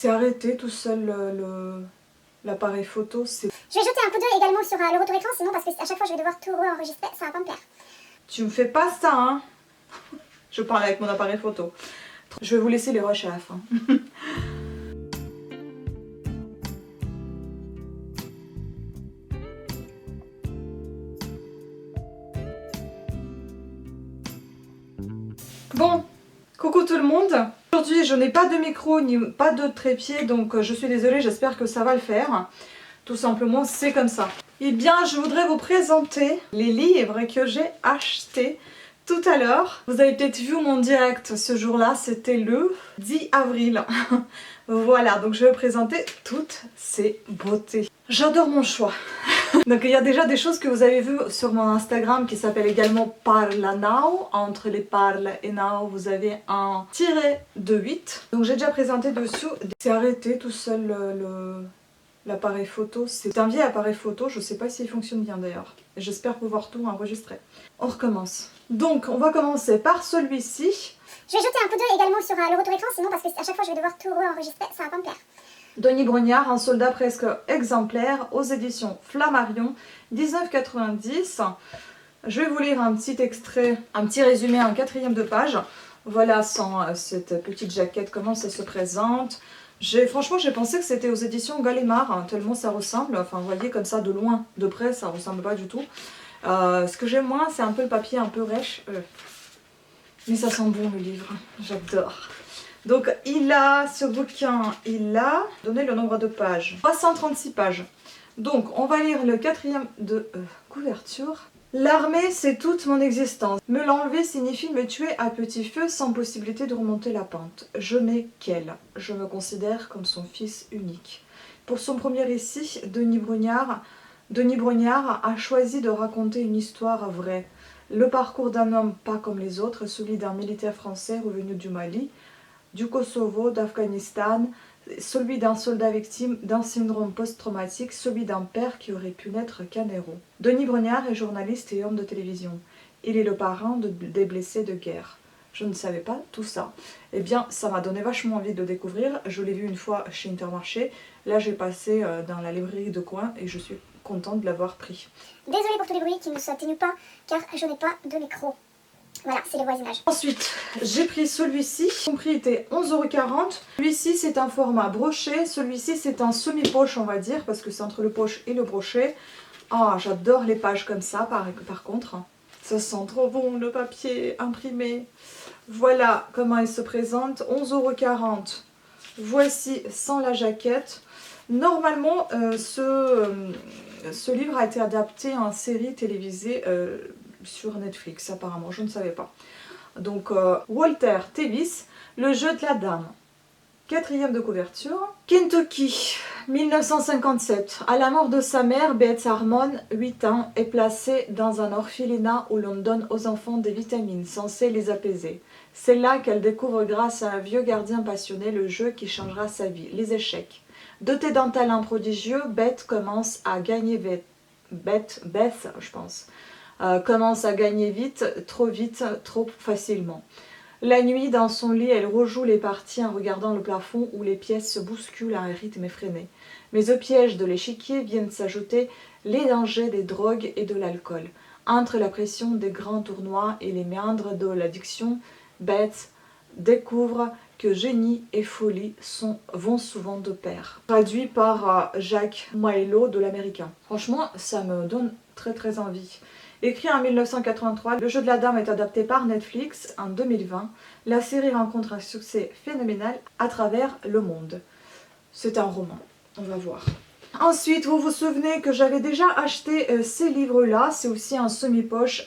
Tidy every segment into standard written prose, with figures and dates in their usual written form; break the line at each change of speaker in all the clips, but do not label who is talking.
C'est arrêté tout seul l'appareil photo.
Je vais jeter un coup d'œil également sur le retour écran, sinon parce que à chaque fois je vais devoir tout enregistrer, ça va pas me plaire.
Tu me fais pas ça, hein. Je parle avec mon appareil photo. Je vais vous laisser les rushs à la fin. Bon, coucou tout le monde. Aujourd'hui je n'ai pas de micro ni pas de trépied, donc je suis désolée, j'espère que ça va le faire. Tout simplement c'est comme ça. Eh bien je voudrais vous présenter les livres que j'ai achetés tout à l'heure. Vous avez peut-être vu mon direct ce jour-là, c'était le 10 avril. Voilà, donc je vais vous présenter toutes ces beautés. J'adore mon choix. Donc il y a déjà des choses que vous avez vues sur mon Instagram qui s'appelle également Parla Now. Entre les Parle et Now, vous avez un tiret de 8. Donc j'ai déjà présenté dessous. C'est arrêté tout seul l'appareil photo. C'est un vieil appareil photo, je ne sais pas s'il fonctionne bien d'ailleurs. J'espère pouvoir tout enregistrer. On recommence. Donc on va commencer par celui-ci.
Je vais jeter un coup d'œil également sur le retour écran, sinon parce que à chaque fois je vais devoir tout enregistrer, ça va pas me plaire.
Denis Brognard, un soldat presque exemplaire, aux éditions Flammarion, 19,90. Je vais vous lire un petit extrait, un petit résumé, un 4e de page. Voilà sans cette petite jaquette, comment ça se présente. Franchement, j'ai pensé que c'était aux éditions Gallimard, hein, tellement ça ressemble. Enfin, vous voyez, comme ça, de loin, de près, ça ressemble pas du tout. Ce que j'aime moins, c'est un peu le papier un peu rêche. Mais ça sent bon, le livre. J'adore. Donc ce bouquin, il a donné le nombre de pages. 336 pages. Donc on va lire le 4e de couverture. L'armée, c'est toute mon existence. Me l'enlever signifie me tuer à petit feu sans possibilité de remonter la pente. Je n'ai qu'elle. Je me considère comme son fils unique. Pour son premier récit, Denis Brognard a choisi de raconter une histoire vraie. Le parcours d'un homme pas comme les autres, celui d'un militaire français revenu du Mali, du Kosovo, d'Afghanistan, celui d'un soldat victime d'un syndrome post-traumatique, celui d'un père qui aurait pu n'être qu'un héros. Denis Brognard est journaliste et homme de télévision. Il est le parrain des blessés de guerre. Je ne savais pas tout ça. Eh bien, ça m'a donné vachement envie de le découvrir. Je l'ai vu une fois chez Intermarché. Là, j'ai passé dans la librairie de coin et je suis contente de l'avoir pris.
Désolée pour tous les bruits qui ne s'atténuent pas, car je n'ai pas de micro. Voilà, c'est le voisinage.
Ensuite, j'ai pris celui-ci. Son prix était 11,40 €. Celui-ci, c'est un format broché. Celui-ci, c'est un semi-poche, on va dire, parce que c'est entre le poche et le brochet. Ah, j'adore les pages comme ça, par contre. Ça sent trop bon, le papier imprimé. Voilà comment il se présente. 11,40 €. Voici sans la jaquette. Normalement, ce livre a été adapté en série télévisée sur Netflix apparemment, je ne savais pas. Donc Walter Tevis, Le jeu de la dame, 4e de couverture. Kentucky, 1957. À la mort de sa mère, Beth Harmon, 8 ans, est placée dans un orphelinat où l'on donne aux enfants des vitamines censées les apaiser. C'est là qu'elle découvre grâce à un vieux gardien passionné le jeu qui changera sa vie, les échecs. Dotée d'un talent prodigieux, Beth commence à gagner Beth, je pense. Commence à gagner vite, trop facilement. La nuit, dans son lit, elle rejoue les parties en regardant le plafond où les pièces se bousculent à un rythme effréné. Mais au piège de l'échiquier viennent s'ajouter les dangers des drogues et de l'alcool. Entre la pression des grands tournois et les méandres de l'addiction, Beth découvre que génie et folie vont souvent de pair. Traduit par Jacques Moello de l'Américain. Franchement, ça me donne très envie. Écrit en 1983, Le jeu de la dame est adapté par Netflix en 2020. La série rencontre un succès phénoménal à travers le monde. C'est un roman, on va voir. Ensuite, vous vous souvenez que j'avais déjà acheté ces livres-là. C'est aussi un semi-poche.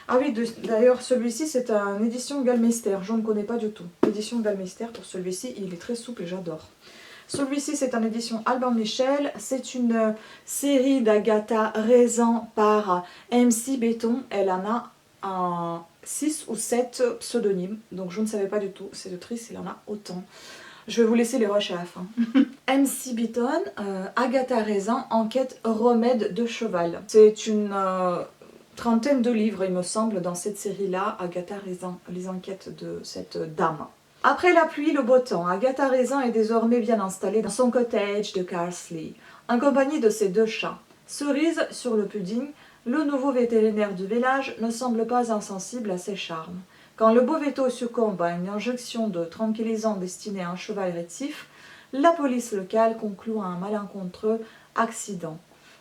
Ah oui, d'ailleurs, celui-ci, c'est une édition Galmeister. Je ne connais pas du tout. L'édition Galmeister, pour celui-ci, il est très souple et j'adore. Celui-ci, c'est en édition Albin Michel. C'est une série d'Agatha Raisin par MC Béton. Elle en a 6 ou 7 pseudonymes. Donc je ne savais pas du tout. Cette autrice, il en a autant. Je vais vous laisser les rushs à la fin. MC Béton, Agatha Raisin, enquête remède de cheval. C'est une trentaine de livres, il me semble, dans cette série-là. Agatha Raisin, les enquêtes de cette dame. Après la pluie, le beau temps, Agatha Raisin est désormais bien installée dans son cottage de Carsley, en compagnie de ses 2 chats. Cerise sur le pudding, le nouveau vétérinaire du village ne semble pas insensible à ses charmes. Quand le Boveto succombe à une injection de tranquillisant destinée à un cheval rétif, la police locale conclut à un malencontreux accident.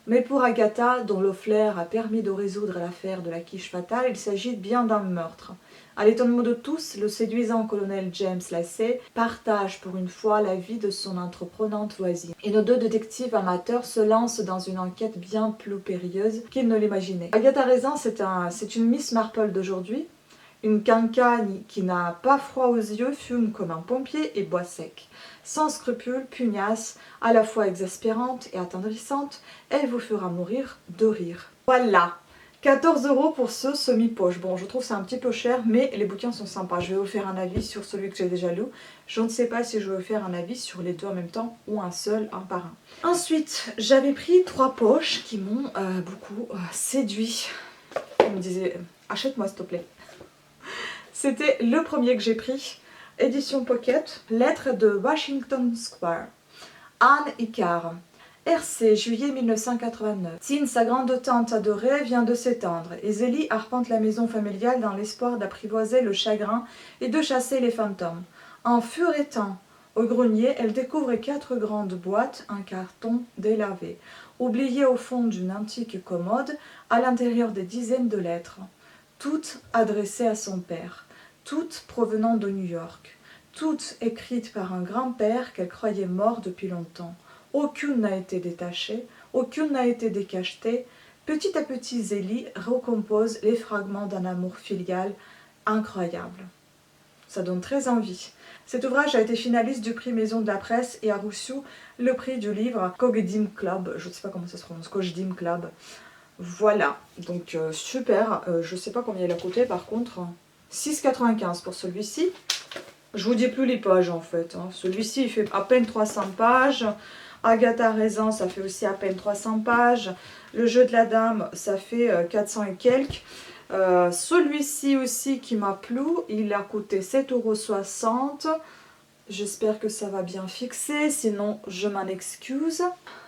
Mais pour Agatha, dont le flair a permis de résoudre l'affaire de la quiche fatale, il s'agit bien d'un meurtre. À l'étonnement de tous, le séduisant colonel James Lacey partage pour une fois la vie de son entreprenante voisine. Et nos 2 détectives amateurs se lancent dans une enquête bien plus périlleuse qu'ils ne l'imaginaient. Agatha Raisin, c'est une Miss Marple d'aujourd'hui. Une cancagne qui n'a pas froid aux yeux, fume comme un pompier et boit sec. Sans scrupules, pugnace, à la fois exaspérante et attendrissante, elle vous fera mourir de rire. Voilà, 14 € pour ce semi-poche. Bon, je trouve c'est un petit peu cher, mais les bouquins sont sympas. Je vais vous faire un avis sur celui que j'ai déjà lu. Je ne sais pas si je vais faire un avis sur les 2 en même temps ou un seul, un par un. Ensuite, j'avais pris 3 poches qui m'ont beaucoup séduit. On me disait, achète-moi s'il te plaît. C'était le premier que j'ai pris, édition pocket, lettre de Washington Square. Anne Icare. RC, juillet 1989. Tin, sa grande tante adorée, vient de s'éteindre et Zélie arpente la maison familiale dans l'espoir d'apprivoiser le chagrin et de chasser les fantômes. En furetant au grenier, elle découvre 4 grandes boîtes en carton délavé, oubliées au fond d'une antique commode, à l'intérieur des dizaines de lettres, toutes adressées à son père. Toutes provenant de New York, toutes écrites par un grand-père qu'elle croyait mort depuis longtemps. Aucune n'a été détachée, aucune n'a été décachetée. Petit à petit, Zélie recompose les fragments d'un amour filial incroyable. Ça donne très envie. Cet ouvrage a été finaliste du prix Maison de la Presse et a reçu le prix du livre Cogdim Club. Je ne sais pas comment ça se prononce, Cogdim Club. Voilà, donc super. Je ne sais pas combien il a coûté par contre. 6,95 pour celui-ci. Je vous dis plus les pages en fait. Celui-ci il fait à peine 300 pages. Agatha Raisin ça fait aussi à peine 300 pages. Le jeu de la dame ça fait 400 et quelques. Celui-ci aussi qui m'a plu, il a coûté 7,60 €. J'espère que ça va bien fixer, sinon je m'en excuse.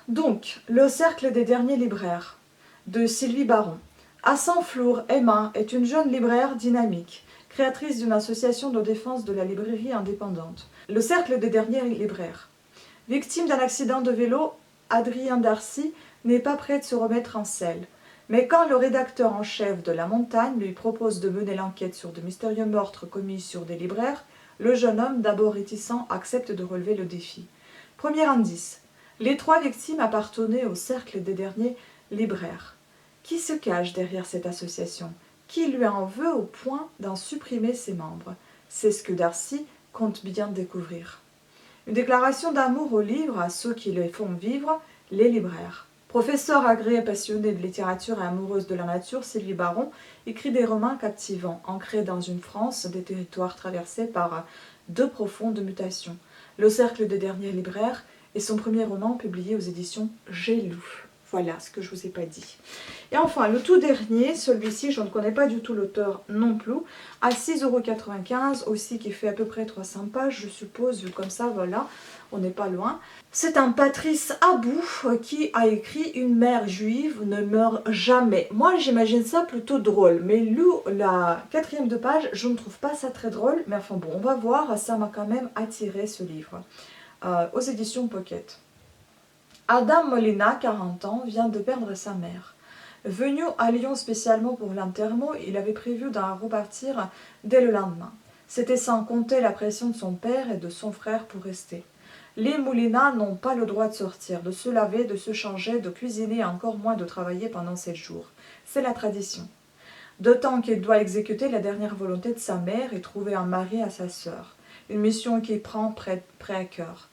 Donc, Le cercle des derniers libraires de Sylvie Baron. À Saint-Flour, Emma est une jeune libraire dynamique, créatrice d'une association de défense de la librairie indépendante. Le cercle des derniers libraires. Victime d'un accident de vélo, Adrien Darcy n'est pas prêt de se remettre en selle. Mais quand le rédacteur en chef de La Montagne lui propose de mener l'enquête sur de mystérieux meurtres commis sur des libraires, le jeune homme, d'abord réticent, accepte de relever le défi. Premier indice. Les 3 victimes appartenaient au cercle des derniers libraires. Qui se cache derrière cette association? Qui lui en veut au point d'en supprimer ses membres? C'est ce que Darcy compte bien découvrir. Une déclaration d'amour aux livres à ceux qui les font vivre, les libraires. Professeure agréée passionnée de littérature et amoureuse de la nature, Sylvie Baron écrit des romans captivants, ancrés dans une France des territoires traversés par 2 profondes mutations. Le cercle des derniers libraires est son premier roman publié aux éditions J'ai lu. Voilà ce que je ne vous ai pas dit. Et enfin, le tout dernier, celui-ci, je ne connais pas du tout l'auteur non plus, à 6,95 € aussi, qui fait à peu près 300 pages, je suppose, vu comme ça, voilà, on n'est pas loin. C'est un Patrice Abou qui a écrit « Une mère juive ne meurt jamais ». Moi, j'imagine ça plutôt drôle, mais lu la 4e de page, je ne trouve pas ça très drôle, mais enfin bon, on va voir, ça m'a quand même attiré ce livre, aux éditions Pocket. Adam Molina, 40 ans, vient de perdre sa mère. Venu à Lyon spécialement pour l'enterrement, il avait prévu d'en repartir dès le lendemain. C'était sans compter la pression de son père et de son frère pour rester. Les Molina n'ont pas le droit de sortir, de se laver, de se changer, de cuisiner et encore moins de travailler pendant 7 jours. C'est la tradition. D'autant qu'il doit exécuter la dernière volonté de sa mère et trouver un mari à sa sœur. Une mission qu'il prend près à cœur.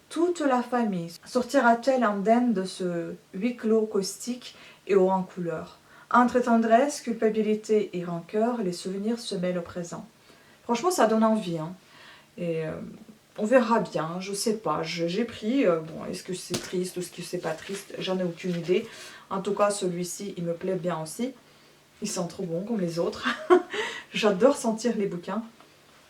Toute la famille sortira-t-elle indemne de ce huis clos caustique et haut en couleur? Entre tendresse, culpabilité et rancœur, les souvenirs se mêlent au présent. Franchement, ça donne envie. Et on verra bien, je sais pas. J'ai pris, bon, est-ce que c'est triste ou est-ce que c'est pas triste? J'en ai aucune idée. En tout cas, celui-ci, il me plaît bien aussi. Il sent trop bon comme les autres. J'adore sentir les bouquins.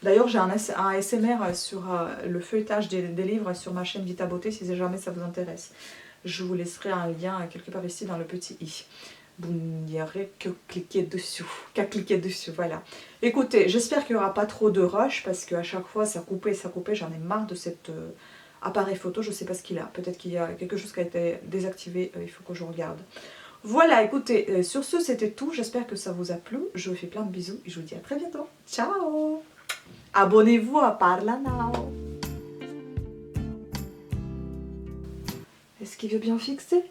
D'ailleurs, j'ai un ASMR sur le feuilletage des livres sur ma chaîne Vita Beauté, si jamais ça vous intéresse. Je vous laisserai un lien quelque part ici dans le petit i. Vous n'y aurez que cliquer dessus, qu'à cliquer dessus, voilà. Écoutez, j'espère qu'il n'y aura pas trop de rush, parce qu'à chaque fois, ça coupait, j'en ai marre de cet appareil photo, je ne sais pas ce qu'il a. Peut-être qu'il y a quelque chose qui a été désactivé, il faut que je regarde. Voilà, écoutez, sur ce, c'était tout. J'espère que ça vous a plu. Je vous fais plein de bisous et je vous dis à très bientôt. Ciao! Abonnez-vous à Parla Now. Est-ce qu'il veut bien fixer?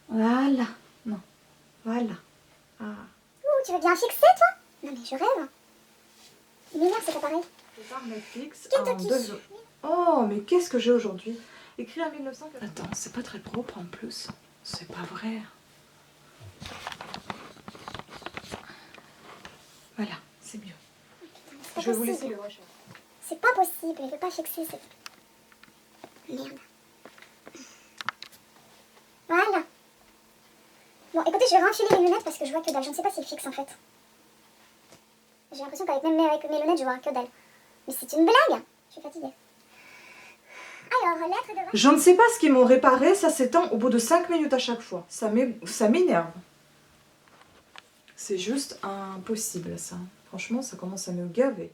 Voilà. Non. Voilà. Ah.
Ouh, tu veux bien fixer, toi? Non, mais je rêve. Il m'énerve cet appareil.
Je pars Netflix en
Kentucky.
2 jours. Oh, mais qu'est-ce que j'ai aujourd'hui? Écrit en 1980. Attends, c'est pas très propre en plus. C'est pas vrai. Voilà, c'est mieux.
C'est pas
Je vais vous laisser
possible.
le recherche.
C'est pas possible, il veut pas fixer. Merde. Voilà. Bon, écoutez, je vais renfiler mes lunettes parce que je vois que dalle. Je ne sais pas s'il fixe en fait. J'ai l'impression qu'avec même avec mes lunettes, je vois que dalle. Mais c'est une blague. Je suis fatiguée. Alors, lettre de...
Je ne sais pas ce qu'ils m'ont réparé, ça s'étend au bout de 5 minutes à chaque fois. Ça m'énerve. C'est juste impossible ça. Franchement, ça commence à me gaver.